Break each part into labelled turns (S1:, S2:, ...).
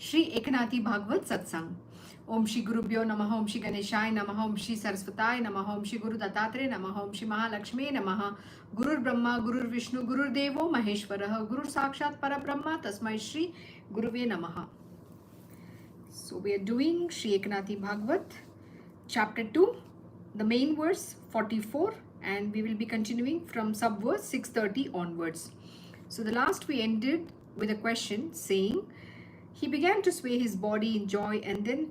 S1: Shri Ekanathi Bhagavad Satsang. Om Shri Gurubhyo Namaha, Om Shri Ganeshaya Namaha, Om Shri Saraswataya Namaha, Om Shri Guru Dattatreya Namaha, Om Shri Mahalakshmi Namaha, Gurur Brahma, Gurur Vishnu, Gurur Devo Maheshwaraha, Gurur Sakshat Parabrahma, Tasmai Shri Guruve Namaha. So we are doing Shri Ekanathi Bhagavad, chapter 2, the main verse 44, and we will be continuing from subverse 630 onwards. So the last we ended with a question saying, he began to sway his body in joy and then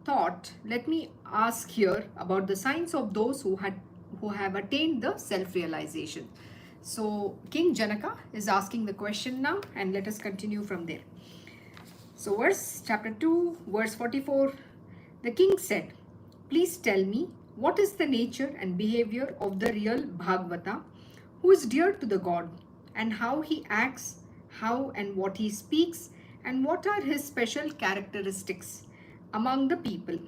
S1: thought, let me ask here about the signs of those who have attained the self-realization. So King Janaka is asking the question now, and let us continue from there. So chapter 2, verse 44, the king said, please tell me what is the nature and behavior of the real Bhagavata who is dear to the God, and how he acts, how and what he speaks, and what are his special characteristics among the people.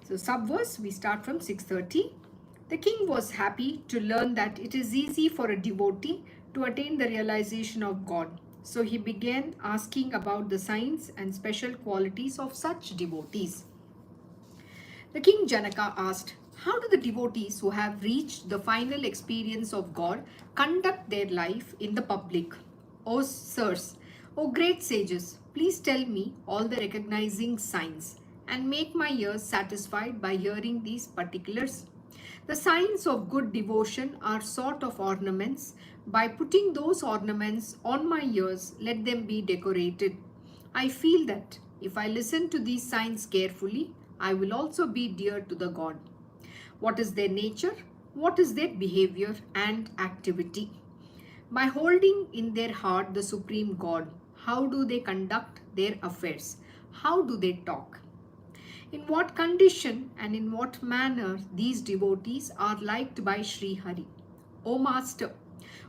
S1: So subverse, we start from 630. The king was happy to learn that it is easy for a devotee to attain the realization of God. So he began asking about the signs and special qualities of such devotees. The king Janaka asked, how do the devotees who have reached the final experience of God conduct their life in the public? O sirs, O great sages, please tell me all the recognizing signs and make my ears satisfied by hearing these particulars. The signs of good devotion are sort of ornaments. By putting those ornaments on my ears, let them be decorated. I feel that if I listen to these signs carefully, I will also be dear to the God. What is their nature? What is their behavior and activity? By holding in their heart the Supreme God, how do they conduct their affairs? How do they talk? In what condition and in what manner these devotees are liked by Sri Hari? O Master,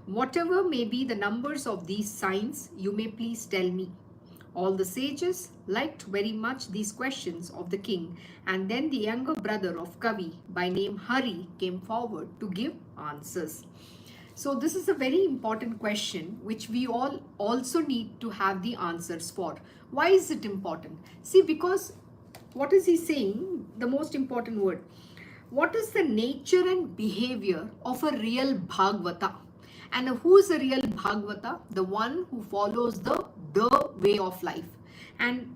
S1: whatever may be the numbers of these signs, you may please tell me. All the sages liked very much these questions of the king, and then the younger brother of Kavi by name Hari came forward to give answers. So this is a very important question which we all also need to have the answers for. Why is it important? See, because what is he saying? The most important word. What is the nature and behavior of a real Bhagavata? And who is a real Bhagavata? The one who follows the way of life. And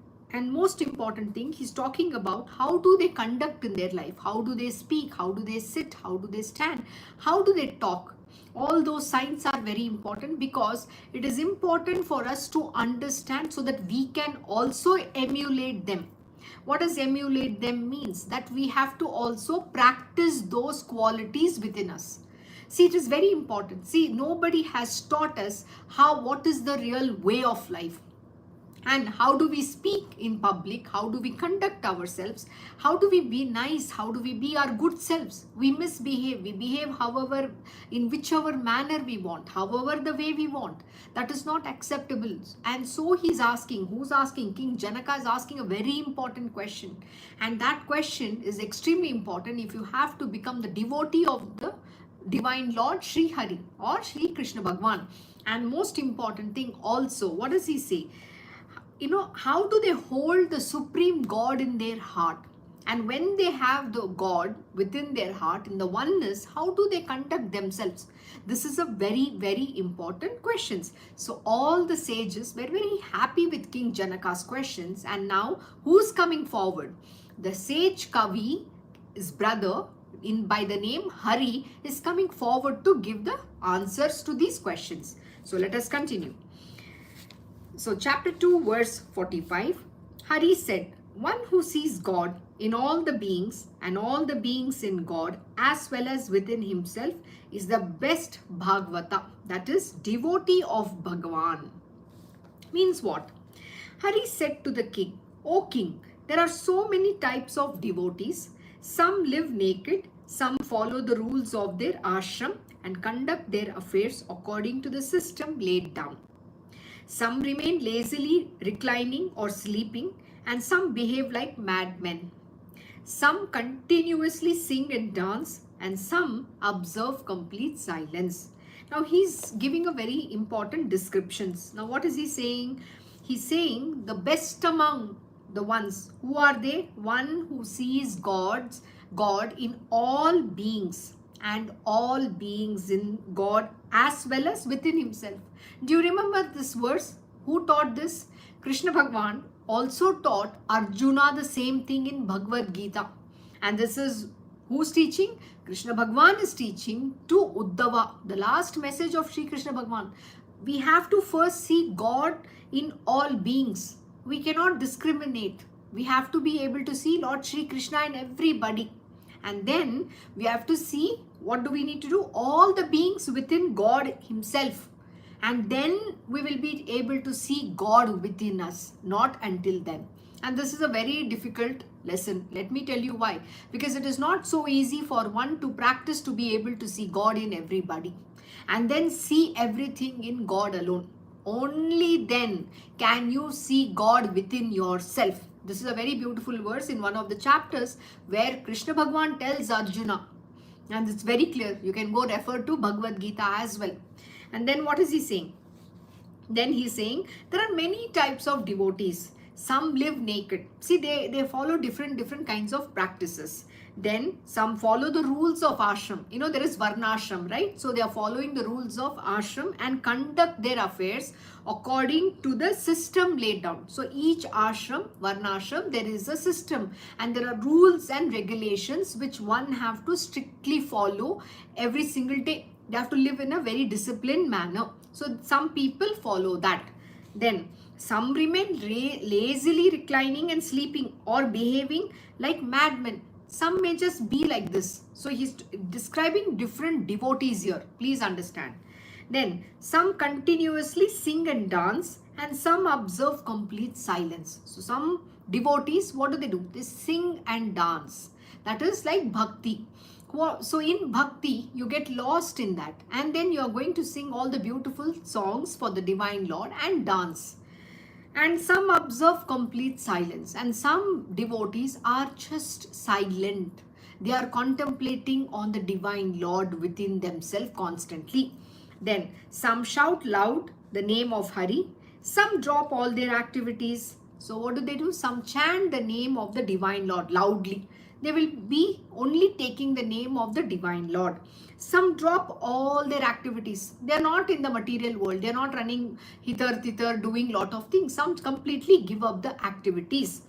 S1: most important thing, he's talking about how do they conduct in their life? How do they speak? How do they sit? How do they stand? How do they talk? All those signs are very important because it is important for us to understand so that we can also emulate them. What does emulate them means? That we have to also practice those qualities within us. See, it is very important. See, nobody has taught us what is the real way of life. And how do we speak in public? How do we conduct ourselves? How do we be nice? How do we be our good selves? We misbehave. We behave however, in whichever manner we want, however the way we want. That is not acceptable. And so he's asking, who's asking? King Janaka is asking a very important question. And that question is extremely important if you have to become the devotee of the Divine Lord Sri Hari or Sri Krishna Bhagwan. And most important thing also, what does he say? How do they hold the Supreme God in their heart? And when they have the God within their heart, in the oneness, how do they conduct themselves? This is a very, very important question. So all the sages were very happy with King Janaka's questions. And now who's coming forward? The sage Kavi, his brother, by the name Hari, is coming forward to give the answers to these questions. So let us continue. So chapter 2 verse 45, Hari said, one who sees God in all the beings and all the beings in God as well as within himself is the best Bhagavata, that is devotee of Bhagavan. Means what? Hari said to the king, O king, there are so many types of devotees. Some live naked, some follow the rules of their ashram and conduct their affairs according to the system laid down. Some remain lazily reclining or sleeping, and some behave like madmen. Some continuously sing and dance, and some observe complete silence. Now he's giving a very important descriptions. Now what is he saying? he's saying the best among the ones. Who are they? One who sees God in all beings, and all beings in God as well as within himself. Do you remember this verse? Who taught this? Krishna Bhagwan also taught Arjuna the same thing in Bhagavad Gita. And this is who's teaching? Krishna Bhagwan is teaching to Uddhava, the last message of Sri Krishna Bhagwan. We have to first see God in all beings. We cannot discriminate. We have to be able to see Lord Sri Krishna in everybody. And then we have to see, what do we need to do? All the beings within God himself. And then we will be able to see God within us, not until then. And this is a very difficult lesson. Let me tell you why. Because it is not so easy for one to practice to be able to see God in everybody and then see everything in God alone. Only then can you see God within yourself. This is a very beautiful verse in one of the chapters where Krishna Bhagwan tells Arjuna, and it's very clear. You can go refer to Bhagavad Gita as well. And then what is he saying? Then he's saying there are many types of devotees. Some live naked. See, they follow different kinds of practices. Then some follow the rules of ashram. You know, there is varnashram, right? So they are following the rules of ashram and conduct their affairs according to the system laid down. So each ashram, varnashram, there is a system and there are rules and regulations which one have to strictly follow every single day. They have to live in a very disciplined manner. So some people follow that. Then some remain lazily reclining and sleeping or behaving like madmen. Some may just be like this. So he's describing different devotees here. Please understand. Then some continuously sing and dance, and some observe complete silence. So some devotees, what do? They sing and dance. That is like bhakti. So in bhakti, you get lost in that. And then you are going to sing all the beautiful songs for the Divine Lord and dance. And some observe complete silence. And some devotees are just silent. They are contemplating on the Divine Lord within themselves constantly. Then some shout loud the name of Hari. Some drop all their activities. So what do? Some chant the name of the Divine Lord loudly. They will be only taking the name of the Divine Lord. Some drop all their activities. They are not in the material world. They are not running hither, thither, doing lot of things. Some completely give up the activities.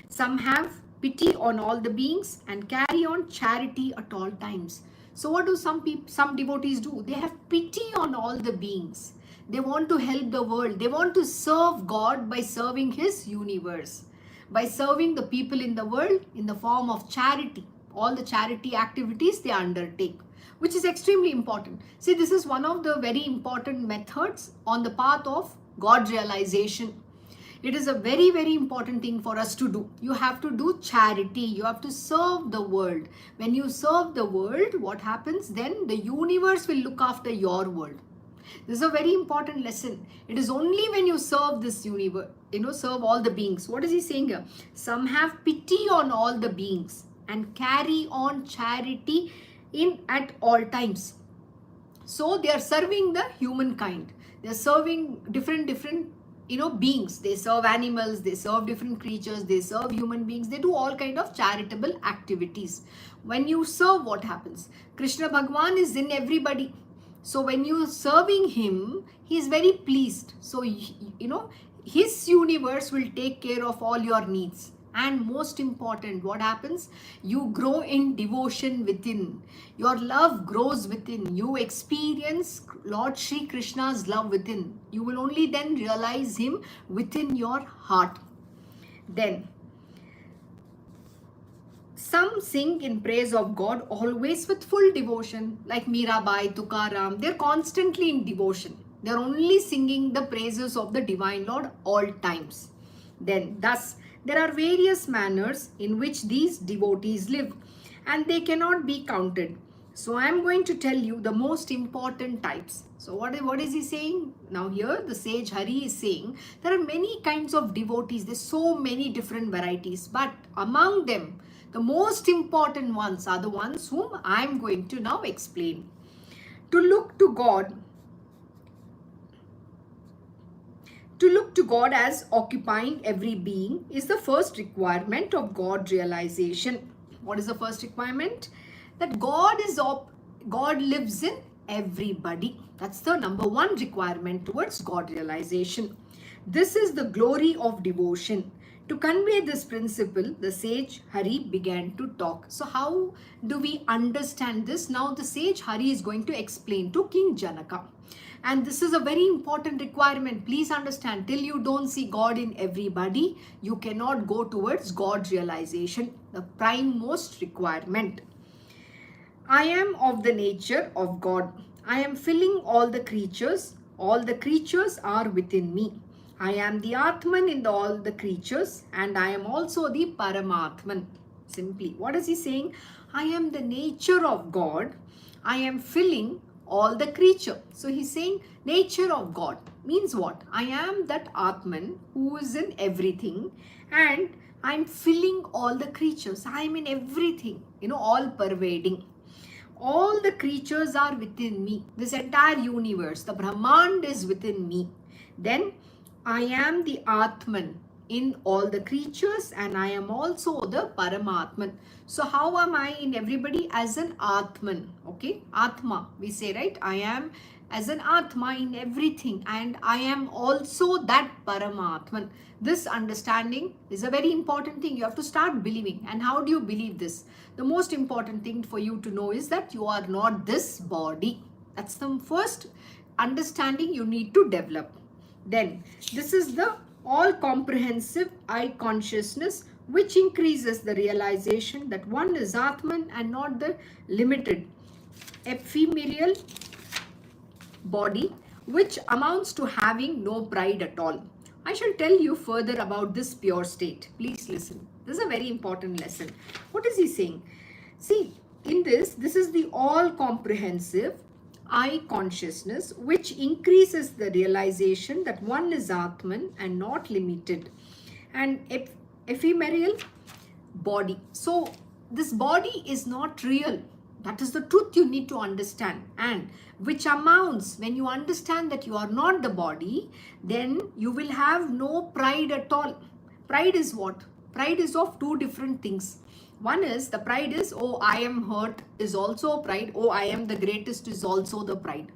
S1: Some have pity on all the beings and carry on charity at all times. So what do some devotees do? They have pity on all the beings. They want to help the world. They want to serve God by serving His universe, by serving the people in the world in the form of charity. All the charity activities they undertake, which is extremely important. See, this is one of the very important methods on the path of God realization. It is a very, very important thing for us to do. You have to do charity. You have to serve the world. When you serve the world, what happens? Then the universe will look after your world. This is a very important lesson. It is only when you serve this universe, serve all the beings. What is he saying here? Some have pity on all the beings and carry on charity at all times. So they are serving the humankind. They are serving different beings. They serve animals, they serve different creatures, they serve human beings. They do all kind of charitable activities. When you serve, what happens? Krishna Bhagwan is in everybody. So when you are serving him, he is very pleased. So, his universe will take care of all your needs. And most important, what happens? You grow in devotion within. Your love grows within. You experience Lord Shri Krishna's love within. You will only then realize him within your heart. Then, some sing in praise of God always with full devotion, like Mirabai, Tukaram. They're constantly in devotion. They're only singing the praises of the Divine Lord all times. Then, thus, there are various manners in which these devotees live, and they cannot be counted. So I am going to tell you the most important types. So what is he saying? Now here the sage Hari is saying there are many kinds of devotees. There's so many different varieties, but among them, the most important ones are the ones whom I am going to now explain. To look to God, To look to God as occupying every being is the first requirement of God realization. What is the first requirement? That God lives in everybody. That's the number one requirement towards God realization. This is the glory of devotion. To convey this principle, the sage Hari began to talk. So how do we understand this? Now the sage Hari is going to explain to King Janaka. And this is a very important requirement. Please understand, till you don't see God in everybody, you cannot go towards God realization. The prime most requirement. I am of the nature of God. I am filling all the creatures. All the creatures are within me. I am the Atman in all the creatures, and I am also the Paramatman. Simply, what is he saying? I am the nature of God. I am filling all the creature. So he's saying nature of God means what? I am that Atman who is in everything, and I'm filling all the creatures. I'm in everything, all pervading. All the creatures are within me. This entire universe, the Brahmand is within me. Then I am the Atman in all the creatures, and I am also the Paramatman. So how am I in everybody? As an Atman, okay? Atma, we say, right? I am as an Atma in everything, and I am also that Paramatman. This understanding is a very important thing. You have to start believing. And how do you believe this? The most important thing for you to know is that you are not this body. That's the first understanding you need to develop. Then this is the all-comprehensive I consciousness, which increases the realization that one is Atman and not the limited ephemeral body, which amounts to having no pride at all. I shall tell you further about this pure state. Please listen. This is a very important lesson. What is he saying? See, in this is the all-comprehensive I consciousness, which increases the realization that one is Atman and not limited, and ephemeral body. So this body is not real. That is the truth you need to understand, and which amounts, when you understand that you are not the body, then you will have no pride at all. Pride is what? Pride is of two different things. One is, the pride is, oh, I am hurt, is also pride. Oh, I am the greatest is also the pride.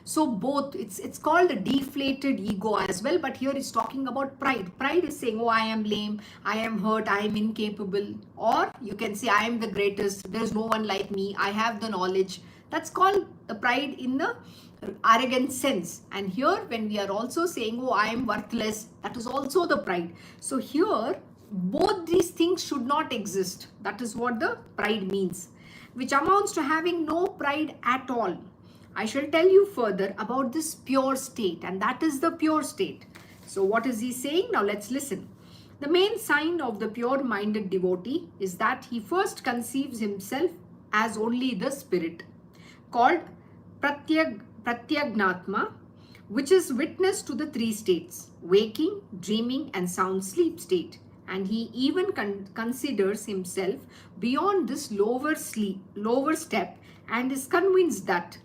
S1: So both, it's called a deflated ego as well, but here it's talking about pride. Pride is saying, oh, I am lame, I am hurt, I am incapable. Or you can say, I am the greatest, there's no one like me, I have the knowledge. That's called the pride in the arrogant sense. And here, when we are also saying, oh, I am worthless, that is also the pride. So here, both these things should not exist. That is what the pride means, which amounts to having no pride at all. I shall tell you further about this pure state, and that is the pure state. So what is he saying? Now let's listen. The main sign of the pure-minded devotee is that he first conceives himself as only the spirit, called Pratyagnatma, which is witness to the three states, waking, dreaming, and sound sleep state. And he even considers himself beyond this lower step, and is convinced that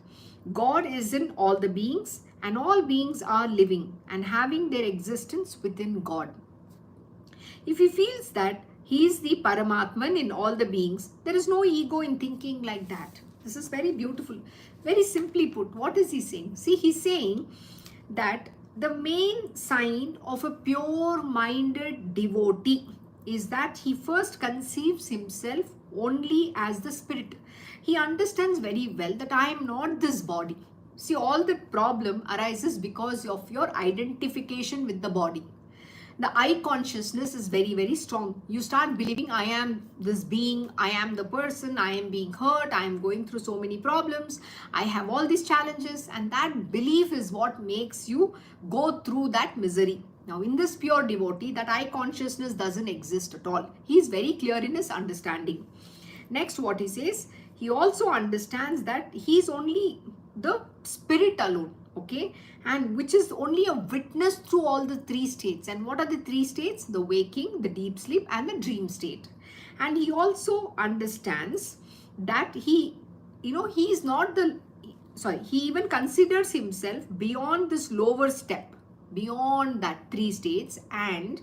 S1: God is in all the beings, and all beings are living and having their existence within God. If he feels that he is the Paramatman in all the beings, there is no ego in thinking like that. This is very beautiful. Very simply put, what is he saying? See, he's saying that the main sign of a pure-minded devotee is that he first conceives himself only as the spirit. He understands very well that I am not this body. See, all the problem arises because of your identification with the body. The I consciousness is very, very strong. You start believing I am this being, I am the person, I am being hurt, I am going through so many problems, I have all these challenges, and that belief is what makes you go through that misery. Now, in this pure devotee, that I consciousness doesn't exist at all. He is very clear in his understanding. Next, what he says, he also understands that he is only the spirit alone, okay, and which is only a witness through all the three states. And what are the three states? The waking, the deep sleep, and the dream state. And he also understands that he is not he even considers himself beyond this lower step, beyond that three states, and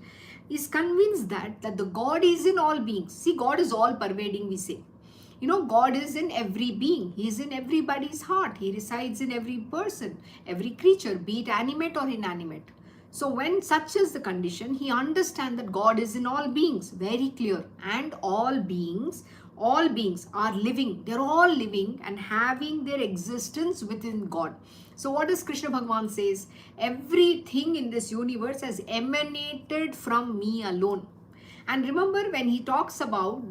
S1: is convinced that the God is in all beings. See, God is all pervading, we say. God is in every being. He is in everybody's heart. He resides in every person, every creature, be it animate or inanimate. So when such is the condition, he understands that God is in all beings, very clear. And all beings are living. They're all living and having their existence within God. So what does Krishna Bhagavan says? Everything in this universe has emanated from me alone. And remember, when he talks about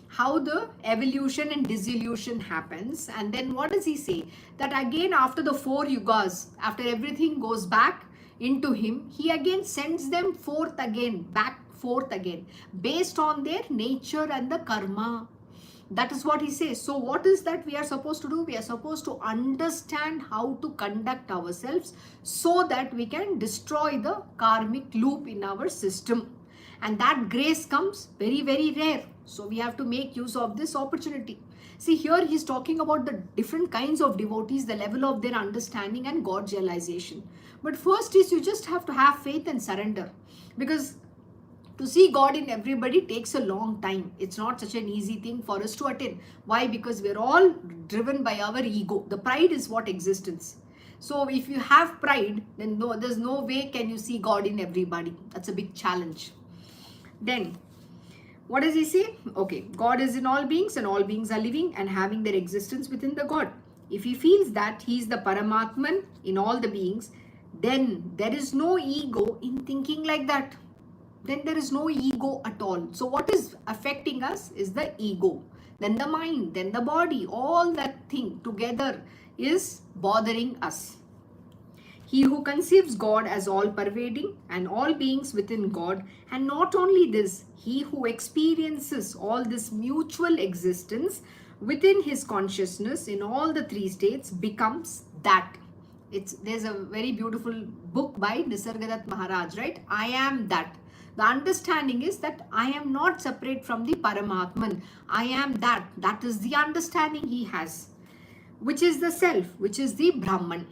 S1: how the evolution and dissolution happens, and then what does he say? That again, after the 4 yugas, after everything goes back into him, he again sends them back forth again, based on their nature and the karma. That is what he says. So what is that we are supposed to do? We are supposed to understand how to conduct ourselves so that we can destroy the karmic loop in our system. And that grace comes very, very rare. So we have to make use of this opportunity. See, here he's talking about the different kinds of devotees, the level of their understanding and God realization. But first is you just have to have faith and surrender. Because to see God in everybody takes a long time. It's not such an easy thing for us to attain. Why? Because we're all driven by our ego. The pride is what existence. So if you have pride, then there's no way can you see God in everybody. That's a big challenge. Then, what does he say? Okay, God is in all beings and all beings are living and having their existence within the God. If he feels that he is the Paramatman in all the beings, then there is no ego in thinking like that. Then there is no ego at all. So what is affecting us is the ego. Then the mind, then the body, all that thing together is bothering us. He who conceives God as all-pervading and all beings within God, and not only this, he who experiences all this mutual existence within his consciousness in all the three states becomes that. There's a very beautiful book by Nisargadatta Maharaj, right? I am that. The understanding is that I am not separate from the Paramatman. I am that. That is the understanding he has, which is the self, which is the Brahman.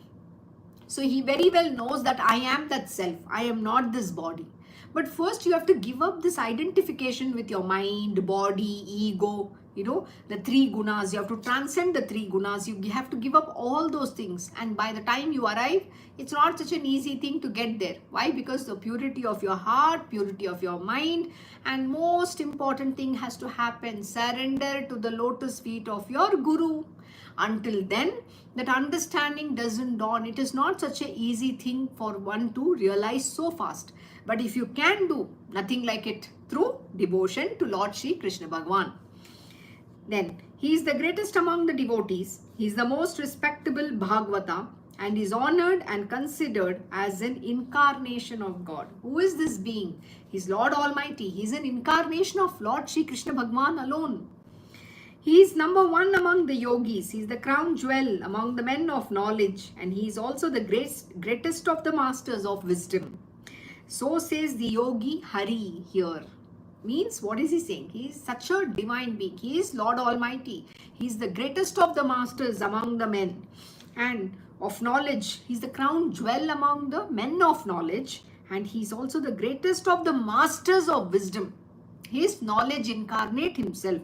S1: So he very well knows that I am that self. I am not this body. But first you have to give up this identification with your mind, body, ego, the three gunas. You have to transcend the three gunas. You have to give up all those things. And by the time you arrive, it's not such an easy thing to get there. Why? Because the purity of your heart, purity of your mind, and most important thing has to happen. Surrender to the lotus feet of your Guru. Until then, that understanding doesn't dawn. It is not such an easy thing for one to realize so fast. But if you can do nothing like it through devotion to Lord Shri Krishna Bhagavan, then he is the greatest among the devotees. He is the most respectable Bhagavata and is honored and considered as an incarnation of God. Who is this being? He is Lord Almighty. He is an incarnation of Lord Shri Krishna Bhagavan alone. He is number one among the yogis. He is the crown jewel among the men of knowledge, and he is also the greatest of the masters of wisdom. So says the yogi Hari here. Means, what is he saying? He is such a divine being. He is Lord Almighty. He is the greatest of the masters among the men and of knowledge. He is the crown jewel among the men of knowledge, and he is also the greatest of the masters of wisdom. He is knowledge incarnate himself.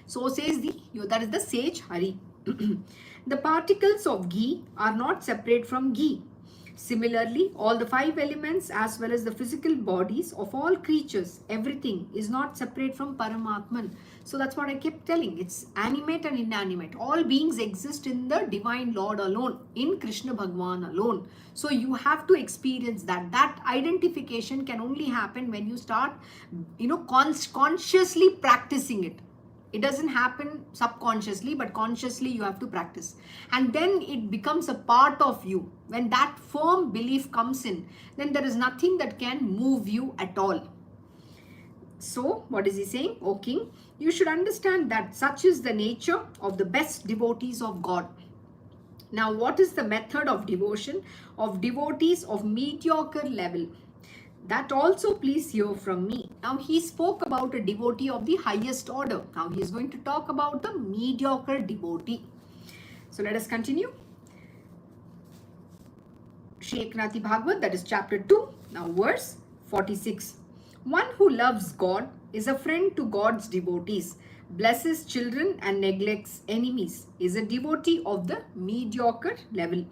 S1: So says that is the sage Hari. The particles of ghee are not separate from ghee. Similarly, all the 5 elements as well as the physical bodies of all creatures, everything is not separate from Paramatman. So that's what I kept telling. It's animate and inanimate. All beings exist in the divine Lord alone, in Krishna Bhagavan alone. So you have to experience that. That identification can only happen when you start, consciously practicing it. It doesn't happen subconsciously, but consciously you have to practice. And then it becomes a part of you. When that firm belief comes in, then there is nothing that can move you at all. So, what is he saying? O king, you should understand that such is the nature of the best devotees of God. Now, what is the method of devotion of devotees of mediocre level? That also please hear from me. Now he spoke about a devotee of the highest order. Now he is going to talk about the mediocre devotee. So let us continue. Shri Eknathi Bhagavad, that is chapter 2, now verse 46. One who loves God is a friend to God's devotees, blesses children and neglects enemies, is a devotee of the mediocre level.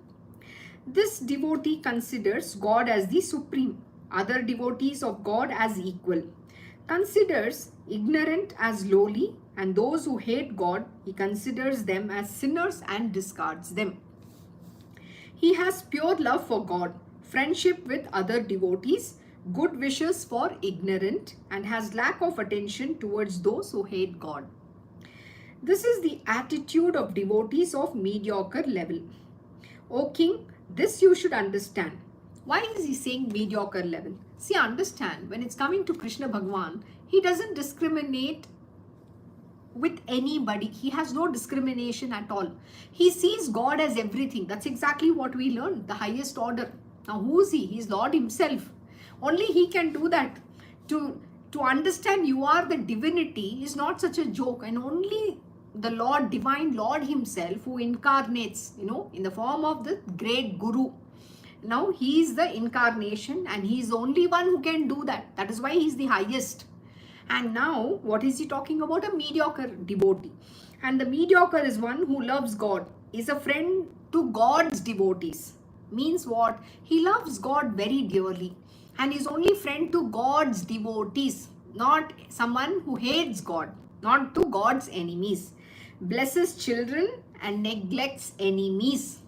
S1: This devotee considers God as the supreme, other devotees of God as equal, considers ignorant as lowly, and those who hate God, he considers them as sinners and discards them. He has pure love for God, friendship with other devotees, good wishes for ignorant, and has lack of attention towards those who hate God. This is the attitude of devotees of mediocre level. O king, this you should understand. Why is he saying mediocre level? See, understand, when it's coming to Krishna Bhagwan, he doesn't discriminate with anybody. He has no discrimination at all. He sees God as everything. That's exactly what we learned, the highest order. Now, who is he? He's Lord himself. Only he can do that. To understand you are the divinity is not such a joke, and only the Lord, divine Lord himself, who incarnates, in the form of the great Guru. Now, he is the incarnation, and he is the only one who can do that. That is why he is the highest. And now, what is he talking about? A mediocre devotee. And the mediocre is one who loves God, is a friend to God's devotees. Means what? He loves God very dearly, and is only friend to God's devotees, not someone who hates God, not to God's enemies. Blesses children and neglects enemies.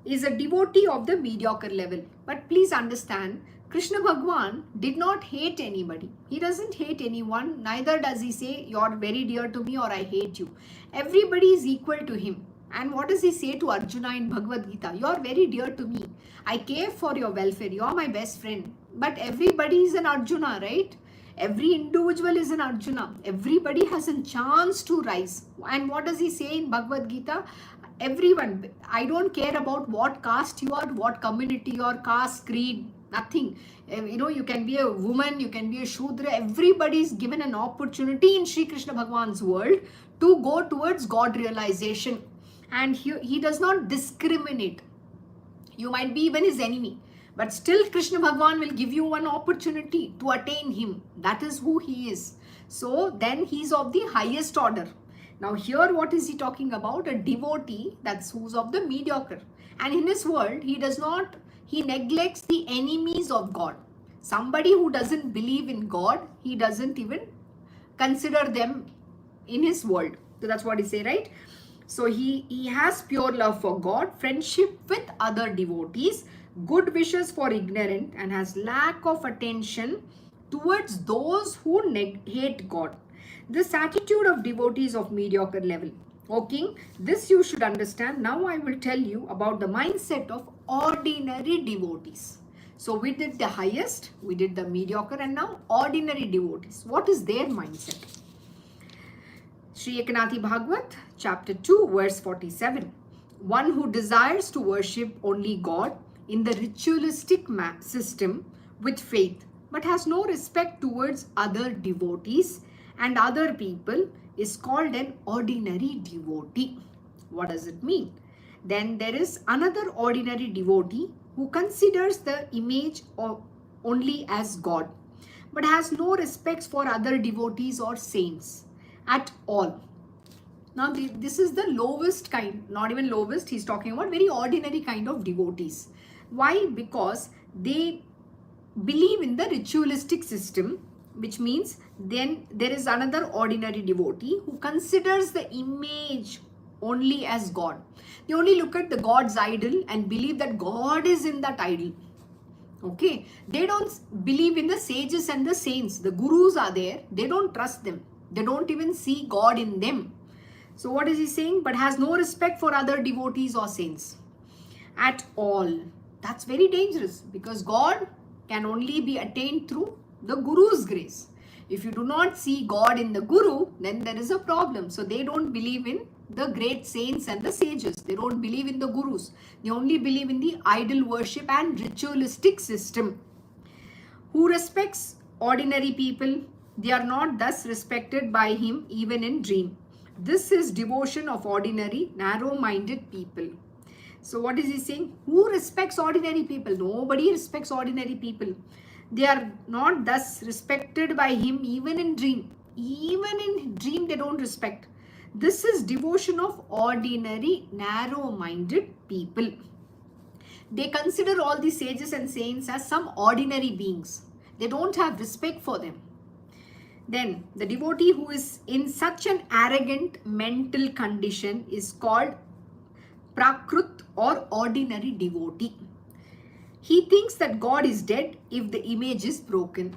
S1: Is a devotee of the mediocre level. But please understand, Krishna Bhagwan did not hate anybody. He doesn't hate anyone. Neither does he say, you're very dear to me or I hate you. Everybody is equal to him. And what does he say to Arjuna in Bhagavad Gita? You're very dear to me. I care for your welfare. You're my best friend. But everybody is an Arjuna, right? Every individual is an Arjuna. Everybody has a chance to rise. And what does he say in Bhagavad Gita? Everyone, I don't care about what caste you are, what community you are, caste, creed, nothing. You can be a woman, you can be a Shudra. Everybody is given an opportunity in Sri Krishna Bhagwan's world to go towards God realization. And he does not discriminate. You might be even his enemy, but still Krishna Bhagwan will give you one opportunity to attain him. That is who he is. So then he's of the highest order. Now here what is he talking about? A devotee that's who's of the mediocre. And in his world, he neglects the enemies of God. Somebody who doesn't believe in God, he doesn't even consider them in his world. So that's what he say, right? So he has pure love for God, friendship with other devotees, good wishes for ignorant, and has lack of attention towards those who hate God. This attitude of devotees of mediocre level. O king, this you should understand. Now I will tell you about the mindset of ordinary devotees. So we did the highest, we did the mediocre, and now ordinary devotees. What is their mindset? Shri Eknathi Bhagavad, chapter 2, verse 47. One who desires to worship only God in the ritualistic system with faith, but has no respect towards other devotees and other people, is called an ordinary devotee. What does it mean? Then there is another ordinary devotee who considers the image only as God, but has no respect for other devotees or saints at all. Now this is the lowest kind, not even lowest, he's talking about very ordinary kind of devotees. Why? Because they believe in the ritualistic system, which means then there is another ordinary devotee who considers the image only as God. They only look at the God's idol and believe that God is in that idol. Okay, they don't believe in the sages and the saints. The gurus are there, they don't trust them. They don't even see God in them. So what is he saying? But has no respect for other devotees or saints at all. That's very dangerous, because God can only be attained through the Guru's grace. If you do not see God in the Guru, then there is a problem. So they don't believe in the great saints and the sages. They don't believe in the Gurus. They only believe in the idol worship and ritualistic system. Who respects ordinary people? They are not thus respected by him even in dream. This is devotion of ordinary, narrow-minded people. So what is he saying? Who respects ordinary people? Nobody respects ordinary people. They are not thus respected by him even in dream. Even in dream they don't respect. This is devotion of ordinary, narrow-minded people. They consider all the sages and saints as some ordinary beings. They don't have respect for them. Then the devotee who is in such an arrogant mental condition is called Prakrut or ordinary devotee. He thinks that God is dead if the image is broken.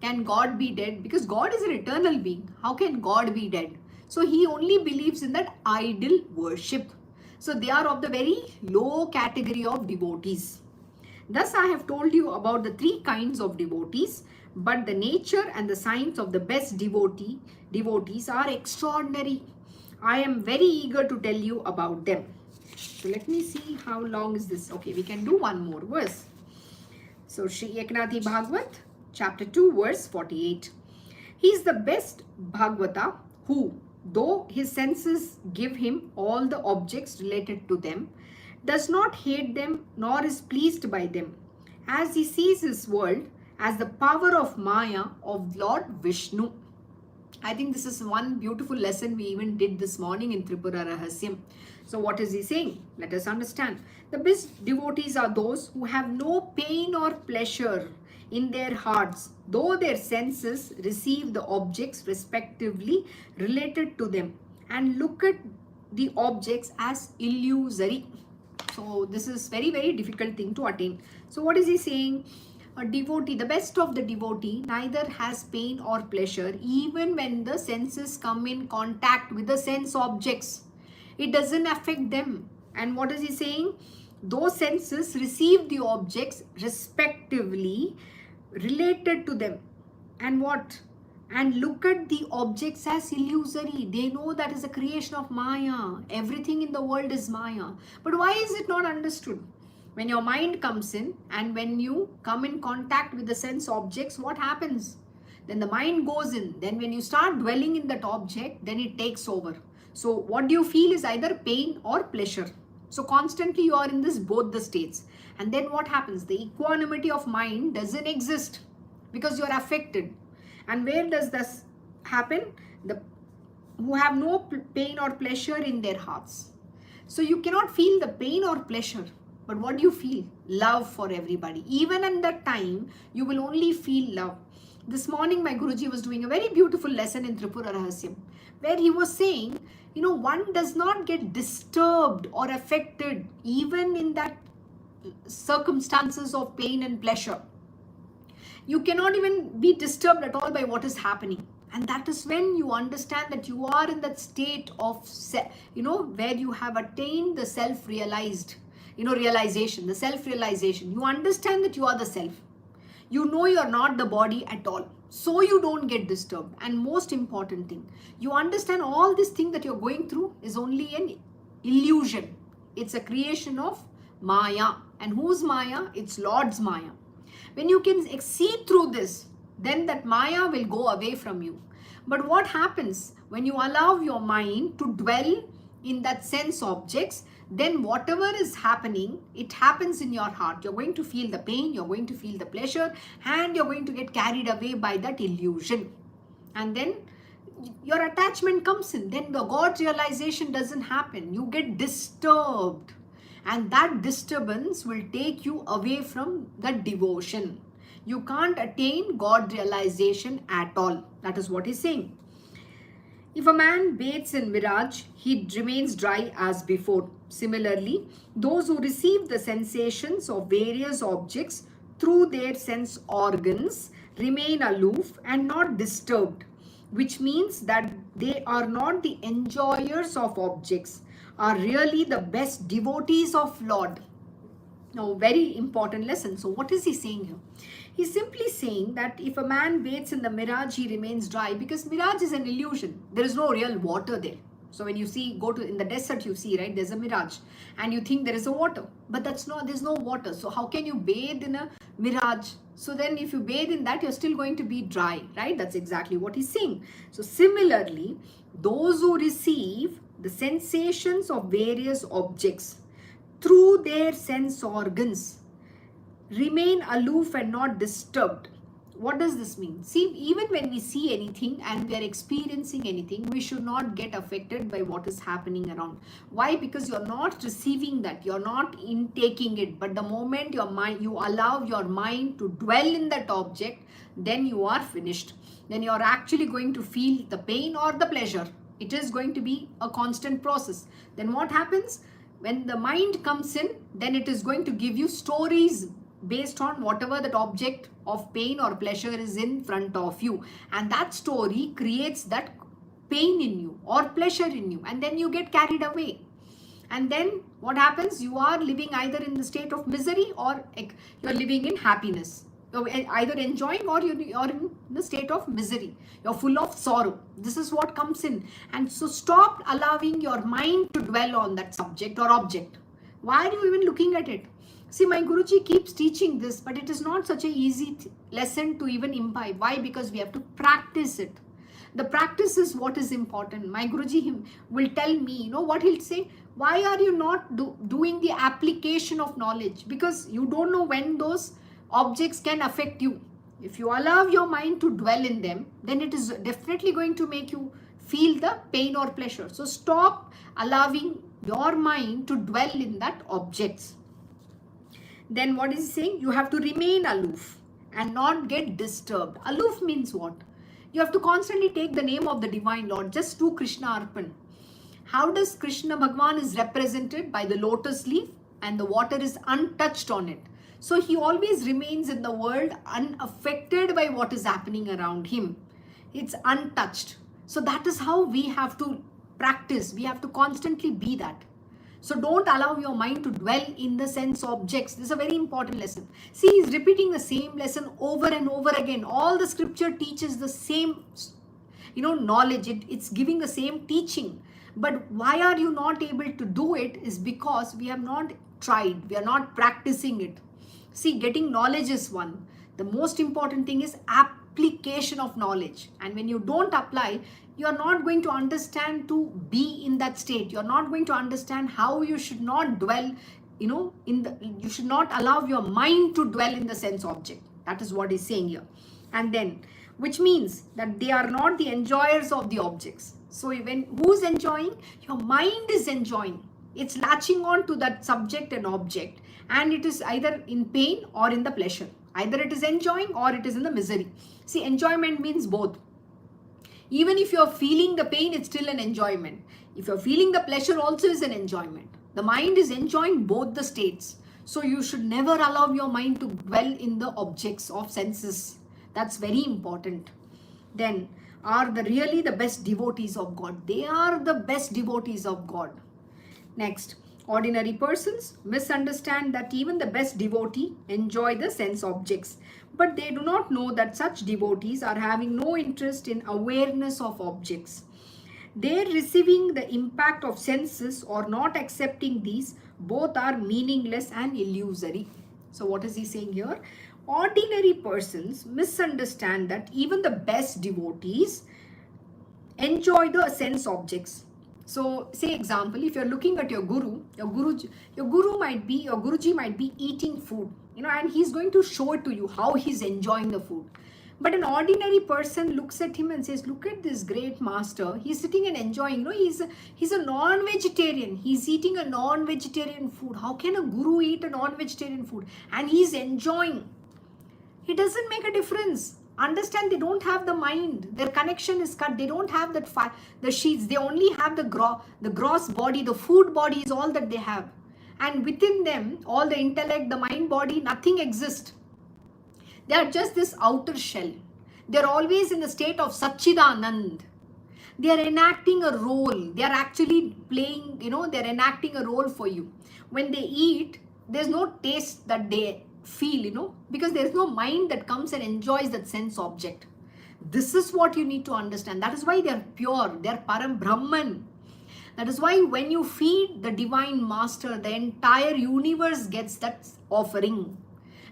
S1: Can God be dead? Because God is an eternal being. How can God be dead? So he only believes in that idol worship. So they are of the very low category of devotees. Thus I have told you about the three kinds of devotees, but the nature and the signs of the best devotees are extraordinary. I am very eager to tell you about them. So let me see how long is this. Okay, we can do one more verse. So Sri Eknathi Bhagavat, chapter 2, verse 48. He is the best Bhagavata who, though his senses give him all the objects related to them, does not hate them nor is pleased by them, as he sees his world as the power of Maya of Lord Vishnu. I think this is one beautiful lesson we even did this morning in Tripura Rahasyam. So what is he saying? Let us understand. The best devotees are those who have no pain or pleasure in their hearts, though their senses receive the objects respectively related to them and look at the objects as illusory. So this is very, very difficult thing to attain. So what is he saying? A devotee, the best of the devotee, neither has pain or pleasure even when the senses come in contact with the sense objects. It doesn't affect them. And what is he saying? Those senses receive the objects respectively related to them. And what? And look at the objects as illusory. They know that is a creation of Maya. Everything in the world is Maya. But why is it not understood? When your mind comes in and when you come in contact with the sense objects, what happens? Then the mind goes in. Then when you start dwelling in that object, then it takes over. So what do you feel is either pain or pleasure. So constantly you are in this both the states. And then what happens? The equanimity of mind doesn't exist because you are affected. And where does this happen? The who have no pain or pleasure in their hearts. So you cannot feel the pain or pleasure. But what do you feel? Love for everybody. Even at that time, you will only feel love. This morning, my Guruji was doing a very beautiful lesson in Tripura Rahasyam, where he was saying, one does not get disturbed or affected even in that circumstances of pain and pleasure. You cannot even be disturbed at all by what is happening. And that is when you understand that you are in that state of, where you have attained the self-realized, realization, the self-realization. You understand that you are the self. You know you are not the body at all. So you don't get disturbed. And most important thing, you understand all this thing that you're going through is only an illusion. It's a creation of Maya. And whose Maya? It's Lord's Maya. When you can see through this, then that Maya will go away from you. But what happens when you allow your mind to dwell in that sense objects? Then whatever is happening, it happens in your heart. You're going to feel the pain, you're going to feel the pleasure, and you're going to get carried away by that illusion. And then your attachment comes in. Then the God realization doesn't happen. You get disturbed. And that disturbance will take you away from the devotion. You can't attain God realization at all. That is what he's saying. If a man bathes in mirage, he remains dry as before. Similarly, those who receive the sensations of various objects through their sense organs remain aloof and not disturbed, which means that they are not the enjoyers of objects, are really the best devotees of Lord. Now, very important lesson. So what is he saying here? He's simply saying that if a man bathes in the mirage, he remains dry, because mirage is an illusion. There is no real water there. So when you see, go to in the desert, you see, right, there's a mirage and you think there is a water, but there's no water. So how can you bathe in a mirage? So then if you bathe in that, you're still going to be dry, right? That's exactly what he's saying. So similarly, those who receive the sensations of various objects through their sense organs. Remain aloof and not disturbed. What does this mean? See, even when we see anything and we are experiencing anything, we should not get affected by what is happening around. Why? Because you're not receiving that, you're not intaking it. But the moment your mind, you allow your mind to dwell in that object, then you are finished. Then you're actually going to feel the pain or the pleasure. It is going to be a constant process. Then what happens? When the mind comes in, then it is going to give you stories based on whatever that object of pain or pleasure is in front of you, and that story creates that pain in you or pleasure in you, and then you get carried away. And then what happens? You are living either in the state of misery or you're living in happiness. You're either enjoying or you're in the state of misery. You're full of sorrow. This is what comes in. And so stop allowing your mind to dwell on that subject or object. Why are you even looking at it? See, my Guruji keeps teaching this, but it is not such an easy lesson to even imbibe. Why? Because we have to practice it. The practice is what is important. My Guruji will tell me, you know what he'll say? Why are you not doing the application of knowledge? Because you don't know when those objects can affect you. If you allow your mind to dwell in them, then it is definitely going to make you feel the pain or pleasure. So stop allowing your mind to dwell in that objects. Then what is he saying? You have to remain aloof and not get disturbed. Aloof means what? You have to constantly take the name of the Divine Lord. Just do Krishna Arpan. How does Krishna Bhagwan is represented? By the lotus leaf, and the water is untouched on it. So he always remains in the world unaffected by what is happening around him. It's untouched. So that is how we have to practice. We have to constantly be that. So don't allow your mind to dwell in the sense objects. This is a very important lesson. See, he's repeating the same lesson over and over again. All the scripture teaches the same, knowledge. It's giving the same teaching. But why are you not able to do it is because we have not tried. We are not practicing it. See, getting knowledge is one. The most important thing is application of knowledge. And when you don't apply, you are not going to understand to be in that state. You are not going to understand how you should not dwell, you should not allow your mind to dwell in the sense object. That is what he's saying here. And then, which means that they are not the enjoyers of the objects. So when who's enjoying? Your mind is enjoying. It's latching on to that subject and object. And it is either in pain or in the pleasure. Either it is enjoying or it is in the misery. See, enjoyment means both. Even if you're feeling the pain, it's still an enjoyment. If you're feeling the pleasure, also is an enjoyment. The mind is enjoying both the states. So you should never allow your mind to dwell in the objects of senses. That's very important. Then, are really the best devotees of God? They are the best devotees of God. Next, ordinary persons misunderstand that even the best devotee enjoy the sense objects. But they do not know that such devotees are having no interest in awareness of objects. Their receiving the impact of senses or not accepting these, both are meaningless and illusory. So what is he saying here? Ordinary persons misunderstand that even the best devotees enjoy the sense objects. So say example, if you're looking at your Guruji might be eating food, and he's going to show it to you how he's enjoying the food. But an ordinary person looks at him and says, look at this great master. He's sitting and enjoying. He's a non-vegetarian. He's eating a non-vegetarian food. How can a guru eat a non-vegetarian food? And he's enjoying. It doesn't make a difference. Understand, they don't have the mind. Their connection is cut. They don't have the sheets. They only have the gross body. The food body is all that they have. And within them, all the intellect, the mind body, nothing exists. They are just this outer shell. They're always in the state of Satchidanand. They are enacting a role. They are actually playing, they're enacting a role for you. When they eat, there's no taste that they feel, because there's no mind that comes and enjoys that sense object. This is what you need to understand. That is why they're pure. They're Param Brahman. That is why when you feed the divine master, the entire universe gets that offering.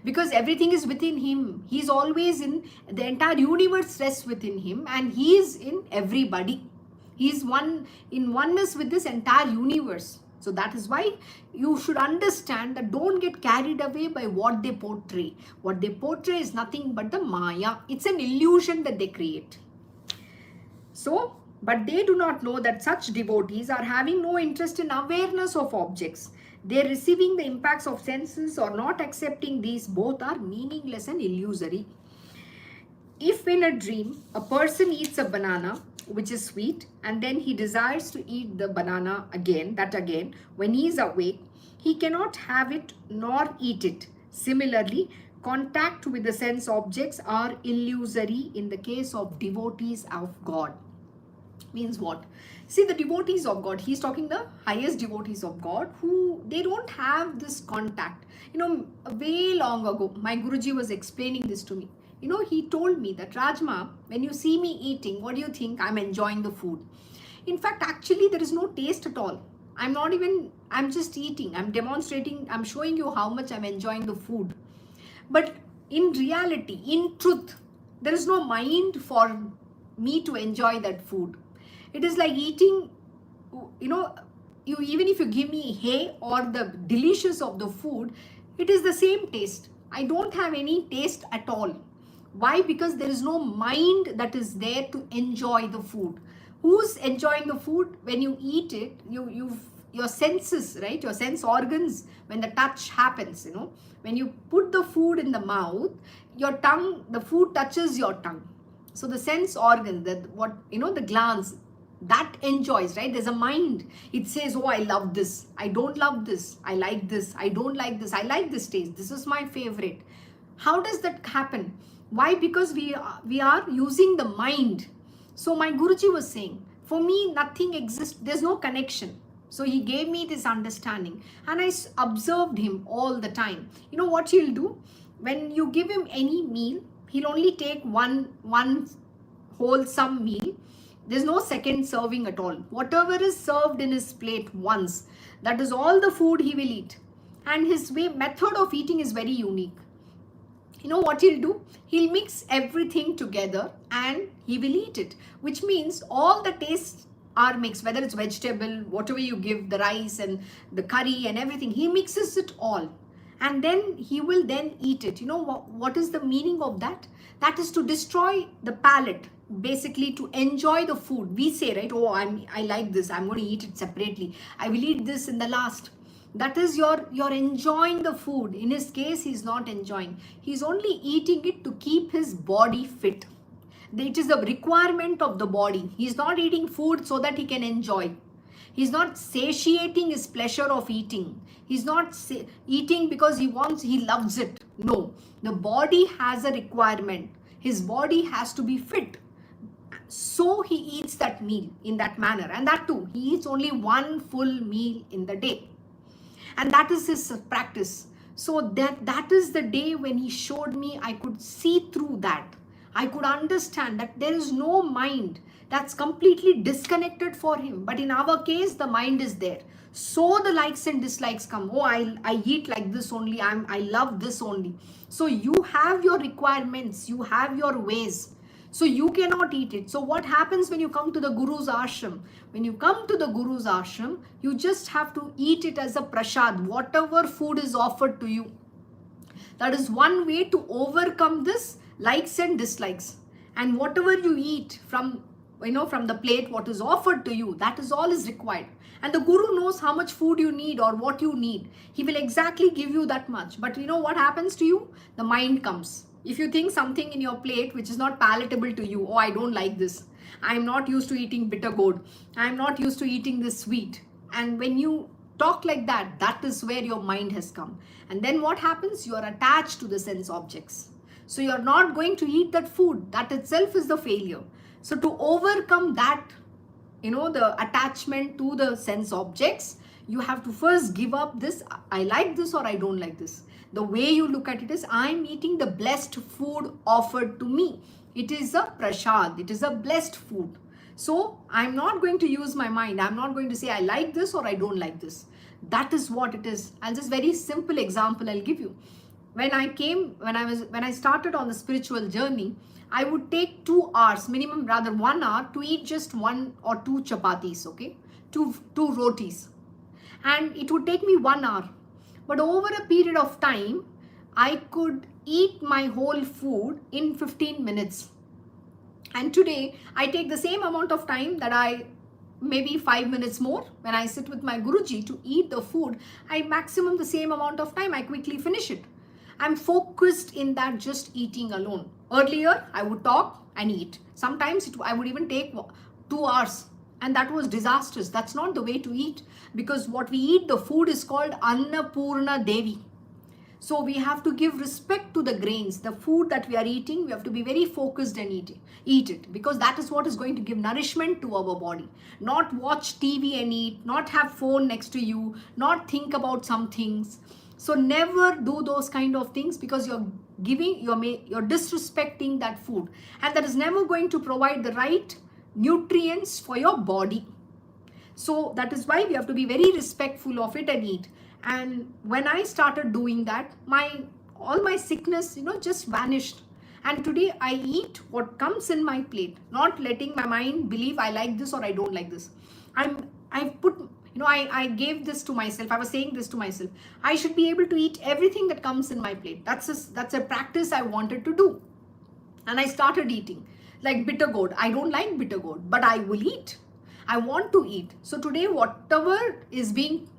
S1: Because everything is within him. He's always in, the entire universe rests within him, and he is in everybody. He is in oneness with this entire universe. So that is why you should understand that don't get carried away by what they portray. What they portray is nothing but the Maya. It's an illusion that they create. So, but they do not know that such devotees are having no interest in awareness of objects. They are receiving the impacts of senses or not accepting these. Both are meaningless and illusory. If in a dream a person eats a banana which is sweet and then he desires to eat the banana again, when he is awake, he cannot have it nor eat it. Similarly, contact with the sense objects are illusory in the case of devotees of God. Means what? See, the devotees of God, he's talking the highest devotees of God, who they don't have this contact. You know, way long ago, my Guruji was explaining this to me. You know, he told me that, Rajma, when you see me eating, what do you think? I'm enjoying the food. In fact, actually, there is no taste at all. I'm just eating. I'm demonstrating, I'm showing you how much I'm enjoying the food. But in reality, in truth, there is no mind for me to enjoy that food. It is like eating, you know, even if you give me hay or the delicious of the food, it is the same taste. I don't have any taste at all. Why? Because there is no mind that is there to enjoy the food. Who's enjoying the food? When you eat it, your senses, right? Your sense organs, when the touch happens, you know, when you put the food in the mouth, your tongue, the food touches your tongue. So the sense organ, the glands, that enjoys, right? There's a mind. It says, oh, I love this. I don't love this. I like this. I don't like this. I like this taste. This is my favorite. How does that happen? Why? Because we are using the mind. So my Guruji was saying, for me, nothing exists. There's no connection. So he gave me this understanding and I observed him all the time. You know what he'll do? When you give him any meal, he'll only take one wholesome meal. There's no second serving at all. Whatever is served in his plate once, that is all the food he will eat. And his method of eating is very unique. You know what he'll do? He'll mix everything together and he will eat it, which means all the tastes are mixed, whether it's vegetable, whatever you give, the rice and the curry and everything, he mixes it all. And then he will then eat it. You know what is the meaning of that? That is to destroy the palate, basically to enjoy the food. We say, right, oh, I like this, I'm going to eat it separately. I will eat this in the last. That is you're enjoying the food. In his case, he's not enjoying. He's only eating it to keep his body fit. It is the requirement of the body. He's not eating food so that he can enjoy. He's not satiating his pleasure of eating. He's not eating because he loves it. No, the body has a requirement. His body has to be fit. So he eats that meal in that manner. And that too, he eats only one full meal in the day. And that is his practice. So that is the day when he showed me, I could see through that. I could understand that there is no mind. That's completely disconnected for him. But in our case, the mind is there. So the likes and dislikes come. Oh, I eat like this only. I love this only. So you have your requirements. You have your ways. So you cannot eat it. So what happens when you come to the Guru's ashram? When you come to the Guru's ashram, you just have to eat it as a prasad. Whatever food is offered to you. That is one way to overcome this likes and dislikes. And whatever you eat from the plate, what is offered to you, that is all is required. And the Guru knows how much food you need or what you need. He will exactly give you that much. But you know what happens to you? The mind comes. If you think something in your plate which is not palatable to you, oh, I don't like this. I'm not used to eating bitter gourd. I'm not used to eating this sweet. And when you talk like that, that is where your mind has come. And then what happens? You are attached to the sense objects. So you're not going to eat that food. That itself is the failure. So to overcome that, the attachment to the sense objects, you have to first give up this, I like this or I don't like this. The way you look at it is, I'm eating the blessed food offered to me. It is a prasad. It is a blessed food. So I'm not going to use my mind. I'm not going to say I like this or I don't like this. That is what it is. I'll just very simple example I'll give you. When I started on the spiritual journey, I would take 2 hours, minimum rather 1 hour to eat just 1 or 2 chapatis, okay? Two rotis. and it would take me 1 hour. But over a period of time, I could eat my whole food in 15 minutes. And today, I take the same amount of time that maybe 5 minutes more when I sit with my Guruji to eat the food. I maximum the same amount of time, I quickly finish it. I'm focused in that just eating alone. Earlier, I would talk and eat. Sometimes I would even take 2 hours, and that was disastrous. That's not the way to eat, because what we eat, the food is called Annapurna Devi. So we have to give respect to the grains, the food that we are eating. We have to be very focused and eat it, because that is what is going to give nourishment to our body. Not watch TV and eat, not have phone next to you, not think about some things. So never do those kind of things, because you're disrespecting that food, and that is never going to provide the right nutrients for your body. So that is why we have to be very respectful of it and eat. And when I started doing that, all my sickness, just vanished. And today I eat what comes in my plate, not letting my mind believe I like this or I don't like this. I gave this to myself. I was saying this to myself. I should be able to eat everything that comes in my plate. That's a practice I wanted to do. And I started eating. Like bitter gourd. I don't like bitter gourd, but I will eat. I want to eat. So today, whatever is being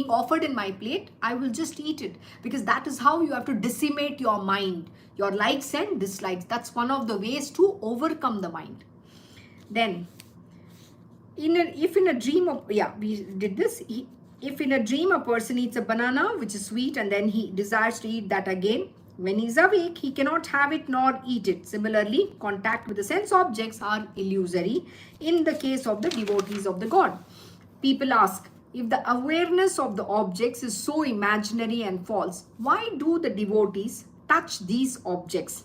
S1: offered in my plate, I will just eat it, because that is how you have to decimate your mind, your likes and dislikes. That's one of the ways to overcome the mind. Then, if in a dream a person eats a banana which is sweet and then he desires to eat that again, when he is awake, he cannot have it nor eat it. Similarly, contact with the sense objects are illusory in the case of the devotees of the God. People ask, if the awareness of the objects is so imaginary and false, why do the devotees touch these objects?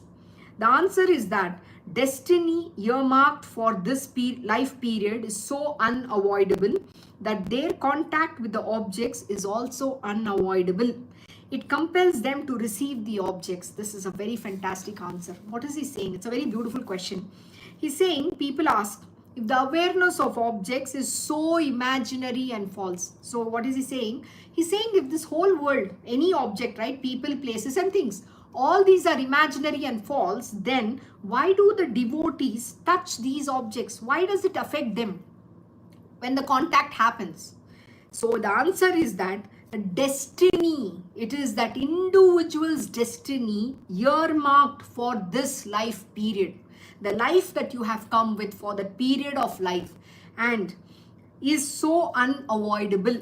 S1: The answer is that destiny earmarked for this life period is so unavoidable that their contact with the objects is also unavoidable. It compels them to receive the objects. This is a very fantastic answer. What is he saying? It's a very beautiful question. He's saying, people ask, if the awareness of objects is so imaginary and false. So what is he saying? He's saying, if this whole world, any object, right, people, places and things, all these are imaginary and false, then why do the devotees touch these objects? Why does it affect them when the contact happens? So the answer is that destiny, it is that individual's destiny earmarked for this life period, the life that you have come with for the period of life, and is so unavoidable,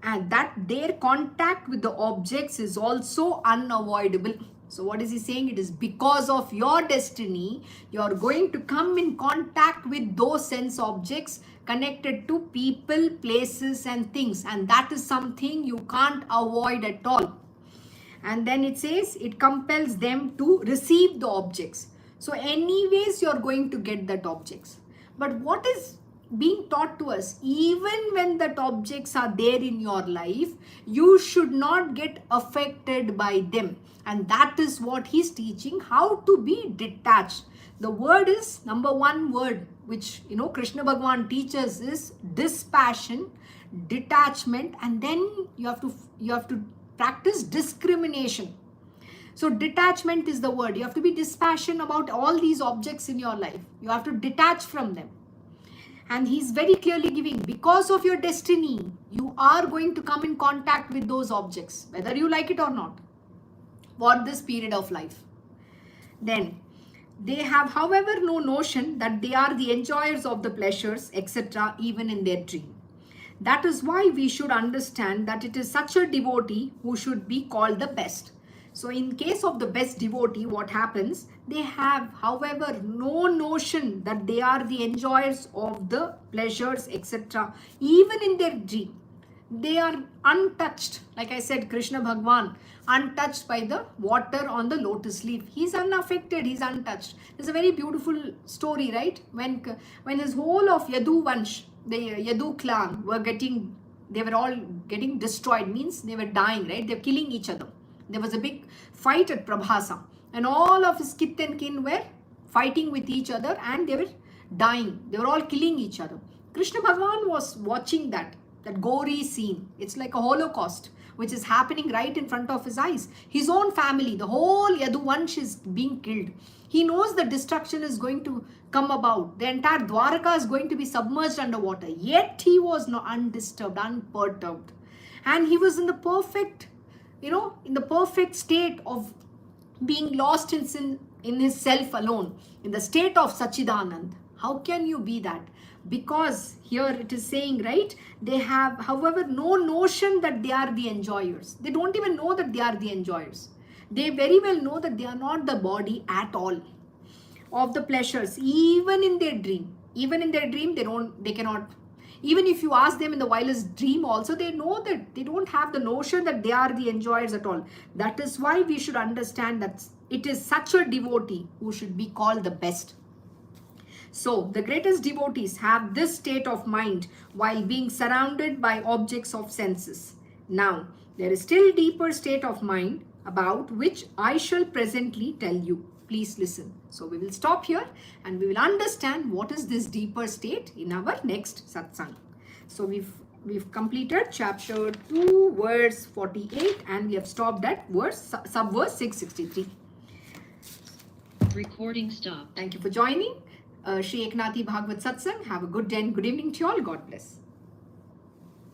S1: and that their contact with the objects is also unavoidable. So what is he saying? It is because of your destiny, you are going to come in contact with those sense objects connected to people, places and things, and that is something you can't avoid at all. And then it says it compels them to receive the objects. So anyways, you're going to get that objects. But what is being taught to us? Even when that objects are there in your life, you should not get affected by them. And that is what he's teaching, how to be detached. The word is, number one word, which Krishna Bhagavan teaches, is dispassion, detachment, and then you have to practice discrimination. So detachment is the word. You have to be dispassionate about all these objects in your life. You have to detach from them. And he's very clearly giving, because of your destiny, you are going to come in contact with those objects, whether you like it or not, for this period of life. Then they have, however, no notion that they are the enjoyers of the pleasures, etc., even in their dream. That is why we should understand that it is such a devotee who should be called the best. So in case of the best devotee, what happens? They have, however, no notion that they are the enjoyers of the pleasures, etc., even in their dream. They are untouched. Like I said, Krishna Bhagavan, untouched by the water on the lotus leaf. He's unaffected, he's untouched. There's a very beautiful story, right? When his whole of Yadu Vansh, the Yadu clan, they were all getting destroyed, means they were dying, right? They're killing each other. There was a big fight at Prabhasa, and all of his kith and kin were fighting with each other, and they were dying. They were all killing each other. Krishna Bhagavan was watching that that gory scene. It's like a holocaust which is happening right in front of his eyes. His own family, the whole Yaduvansh is being killed. He knows the destruction is going to come about. The entire Dwarka is going to be submerged underwater. Yet he was not undisturbed, unperturbed. And he was in the perfect, in the perfect state of being lost in sin, in his self alone, in the state of Sachidanand. How can you be that? Because here it is saying, right, they have, however, no notion that they are the enjoyers. They don't even know that they are the enjoyers. They very well know that they are not the body at all of the pleasures, even in their dream. Even in their dream, they cannot. Even if you ask them in the wildest dream also, they know that they don't have the notion that they are the enjoyers at all. That is why we should understand that it is such a devotee who should be called the best. So the greatest devotees have this state of mind while being surrounded by objects of senses. Now, there is still deeper state of mind about which I shall presently tell you. Please listen. So we will stop here and we will understand what is this deeper state in our next satsang. So we've completed chapter 2 verse 48 and we have stopped at subverse 663.
S2: Recording stopped.
S1: Thank you for joining. Shri Eknathi Bhagavad Satsang. Have a good day and good evening to you all. God bless.